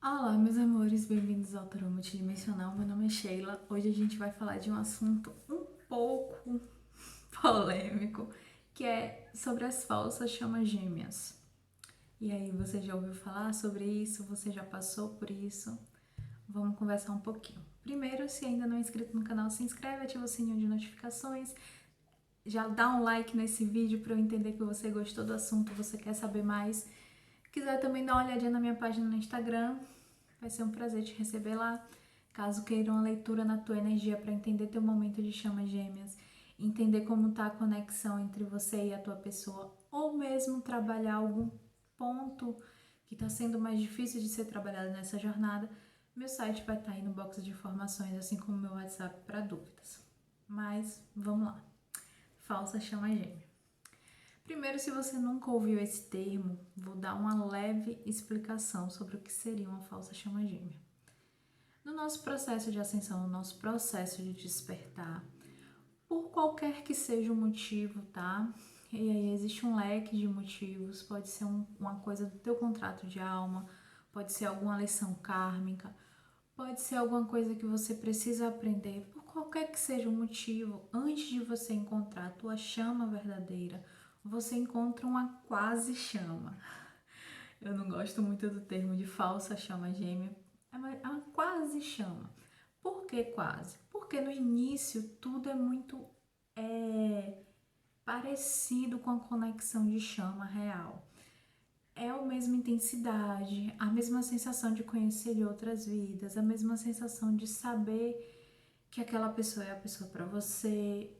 Olá, meus amores, bem-vindos ao Tarô Multidimensional. Meu nome é Sheila. Hoje a gente vai falar de um assunto um pouco polêmico, que é sobre as falsas chamas gêmeas. E aí, você já ouviu falar sobre isso? Você já passou por isso? Vamos conversar um pouquinho. Primeiro, se ainda não é inscrito no canal, se inscreve, ativa o sininho de notificações. Já dá um like nesse vídeo para eu entender que você gostou do assunto, você quer saber mais. Quiser também dar uma olhadinha na minha página no Instagram, vai ser um prazer te receber lá. Caso queira uma leitura na tua energia para entender teu momento de chamas gêmeas, entender como tá a conexão entre você e a tua pessoa, ou mesmo trabalhar algum ponto que está sendo mais difícil de ser trabalhado nessa jornada, meu site vai estar aí no box de informações, assim como meu WhatsApp para dúvidas. Mas vamos lá. Falsa chama gêmea. Primeiro, se você nunca ouviu esse termo, vou dar uma leve explicação sobre o que seria uma falsa chama gêmea. No nosso processo de ascensão, no nosso processo de despertar, por qualquer que seja o motivo, tá? E aí existe um leque de motivos, pode ser uma coisa do teu contrato de alma, pode ser alguma lição kármica, pode ser alguma coisa que você precisa aprender, por qualquer que seja o motivo, antes de você encontrar a tua chama verdadeira, você encontra uma quase chama. Eu não gosto muito do termo de falsa chama gêmea, é uma quase chama. Por que quase? Porque no início tudo é muito parecido com a conexão de chama real. É a mesma intensidade, a mesma sensação de conhecer de outras vidas, a mesma sensação de saber que aquela pessoa é a pessoa para você,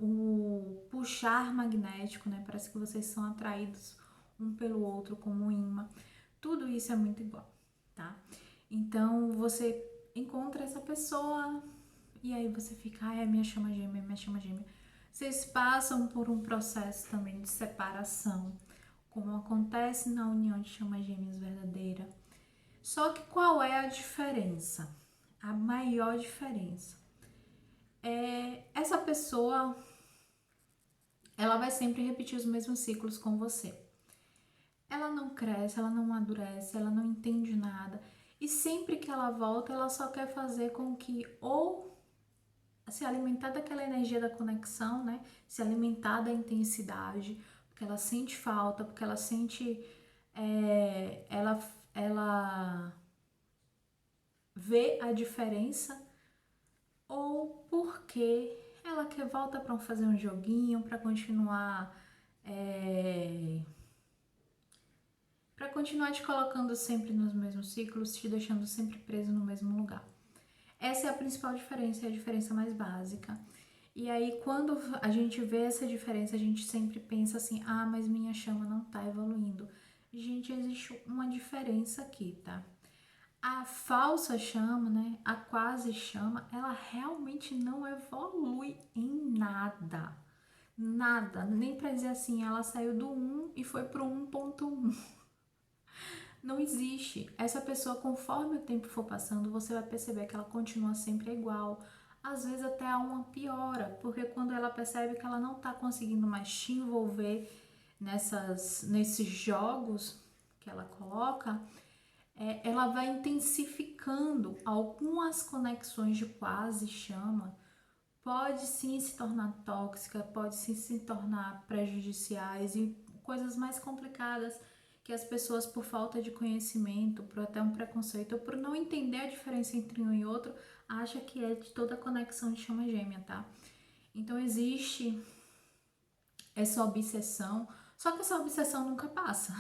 o puxar magnético, né? Parece que vocês são atraídos um pelo outro como um imã. Tudo isso é muito igual, tá? Então você encontra essa pessoa e aí você fica, é minha chama gêmea, minha chama gêmea. Vocês passam por um processo também de separação, como acontece na união de chamas gêmeas verdadeira. Só que qual é a diferença? A maior diferença é essa pessoa, ela vai sempre repetir os mesmos ciclos com você. Ela não cresce, ela não amadurece, ela não entende nada. E sempre que ela volta, ela só quer fazer com que ou se alimentar daquela energia da conexão, né? Se alimentar da intensidade, porque ela sente falta, porque ela sente, ela vê a diferença, ou porque ela quer volta para fazer um joguinho, para continuar, para continuar te colocando sempre nos mesmos ciclos, te deixando sempre preso no mesmo lugar. Essa é a principal diferença, é a diferença mais básica. E aí, quando a gente vê essa diferença, a gente sempre pensa assim, ah, mas minha chama não tá evoluindo. Gente, existe uma diferença aqui, tá? A falsa chama, né, a quase chama, ela realmente não evolui em nada. Nada, nem pra dizer assim, ela saiu do 1 e foi pro 1.1. Não existe. Essa pessoa, conforme o tempo for passando, você vai perceber que ela continua sempre igual. Às vezes até há uma piora, porque quando ela percebe que ela não está conseguindo mais te envolver nesses jogos que ela coloca, ela vai intensificando algumas conexões de quase chama. Pode sim se tornar tóxica, pode sim se tornar prejudiciais e coisas mais complicadas que as pessoas, por falta de conhecimento, por até um preconceito, ou por não entender a diferença entre um e outro, acha que é de toda conexão de chama gêmea, tá? Então existe essa obsessão, só que essa obsessão nunca passa.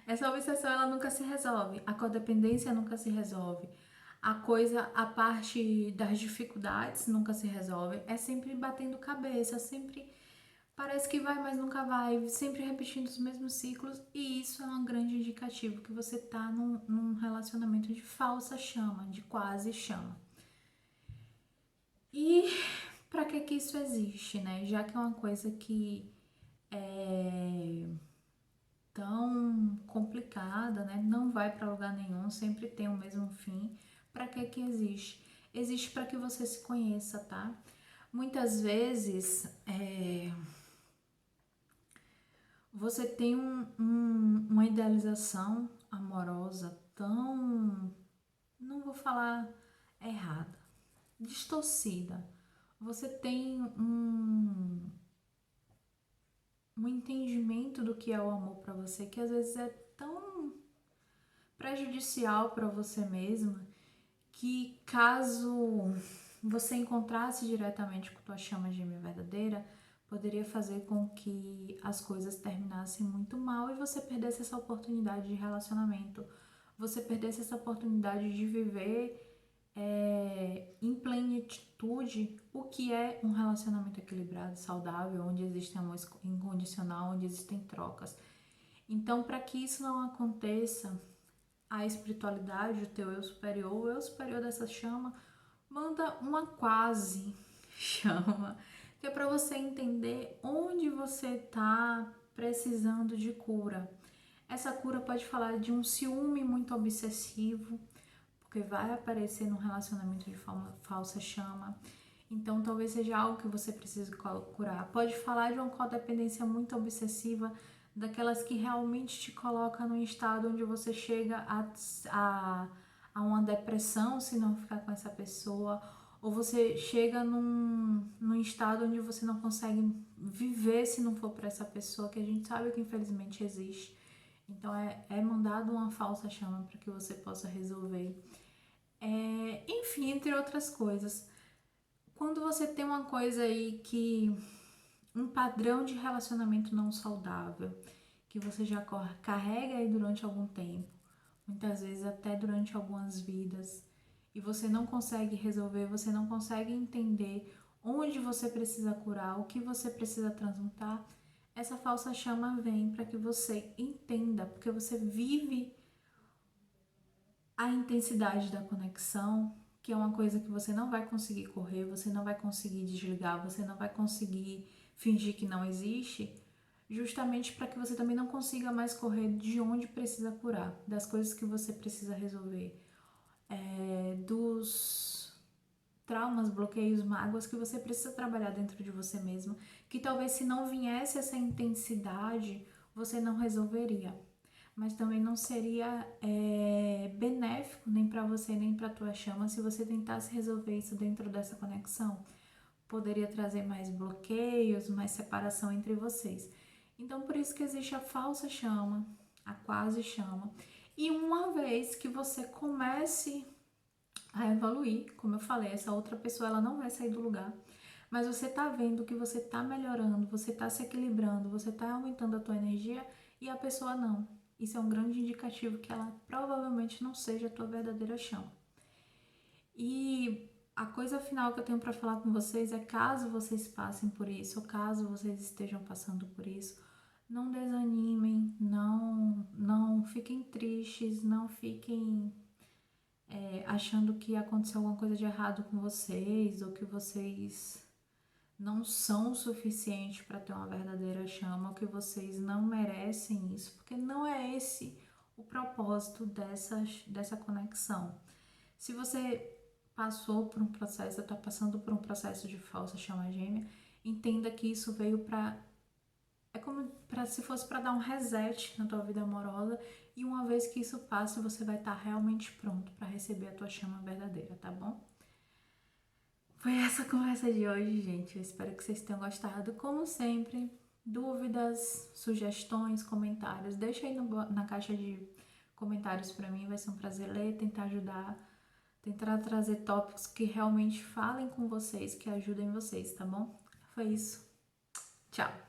Essa obsessão ela nunca se resolve, a codependência nunca se resolve, a parte das dificuldades nunca se resolve, é sempre batendo cabeça, sempre parece que vai, mas nunca vai, sempre repetindo os mesmos ciclos, e isso é um grande indicativo que você tá num relacionamento de falsa chama, de quase chama. E para que isso existe, né? Já que é uma coisa que é tão complicada, né? Não vai para lugar nenhum, sempre tem o mesmo fim. Para que existe? Existe para que você se conheça, tá? Muitas vezes você tem uma idealização, amorosa, tão, não vou falar errada, distorcida. Você tem um entendimento do que é o amor para você que às vezes é tão prejudicial para você mesma que caso você encontrasse diretamente com tua chama gêmea verdadeira, poderia fazer com que as coisas terminassem muito mal e você perdesse essa oportunidade de relacionamento, você perdesse essa oportunidade de viver em plenitude o que é um relacionamento equilibrado, saudável, onde existe amor incondicional, onde existem trocas. Então, para que isso não aconteça, a espiritualidade, o teu eu superior dessa chama, manda uma quase chama, que é para você entender onde você está precisando de cura. Essa cura pode falar de um ciúme muito obsessivo, porque vai aparecer num relacionamento de forma falsa chama. Então, talvez seja algo que você precise curar. Pode falar de uma codependência muito obsessiva, daquelas que realmente te coloca num estado onde você chega a uma depressão se não ficar com essa pessoa, ou você chega num estado onde você não consegue viver se não for para essa pessoa, que a gente sabe que infelizmente existe. Então é mandado uma falsa chama para que você possa resolver. Enfim, entre outras coisas. Quando você tem uma coisa aí que um padrão de relacionamento não saudável, que você já carrega aí durante algum tempo, muitas vezes até durante algumas vidas, e você não consegue resolver, você não consegue entender onde você precisa curar, o que você precisa transmutar, essa falsa chama vem para que você entenda, porque você vive a intensidade da conexão, que é uma coisa que você não vai conseguir correr, você não vai conseguir desligar, você não vai conseguir fingir que não existe, justamente para que você também não consiga mais correr de onde precisa curar, das coisas que você precisa resolver, dos traumas, bloqueios, mágoas que você precisa trabalhar dentro de você mesmo, que talvez se não viesse essa intensidade, você não resolveria. Mas também não seria benéfico nem para você nem para tua chama se você tentasse resolver isso dentro dessa conexão. Poderia trazer mais bloqueios, mais separação entre vocês. Então, por isso que existe a falsa chama, a quase chama. E uma vez que você comece a evoluir, como eu falei, essa outra pessoa ela não vai sair do lugar, mas você tá vendo que você tá melhorando, você tá se equilibrando, você tá aumentando a tua energia e a pessoa não. Isso é um grande indicativo que ela provavelmente não seja a tua verdadeira chama. E a coisa final que eu tenho para falar com vocês é, caso vocês passem por isso, ou caso vocês estejam passando por isso, não desanimem, não fiquem tristes, não fiquem achando que aconteceu alguma coisa de errado com vocês, ou que vocês não são o suficiente para ter uma verdadeira chama, ou que vocês não merecem isso, porque não é esse o propósito dessa conexão. Se você passou por um processo, está passando por um processo de falsa chama gêmea, entenda que isso veio para... É como se fosse para dar um reset na tua vida amorosa, e uma vez que isso passe, você vai estar realmente pronto para receber a tua chama verdadeira, tá bom? Foi essa a conversa de hoje, gente. Eu espero que vocês tenham gostado. Como sempre, dúvidas, sugestões, comentários, deixa aí na caixa de comentários para mim. Vai ser um prazer ler, tentar ajudar, tentar trazer tópicos que realmente falem com vocês, que ajudem vocês, tá bom? Foi isso. Tchau!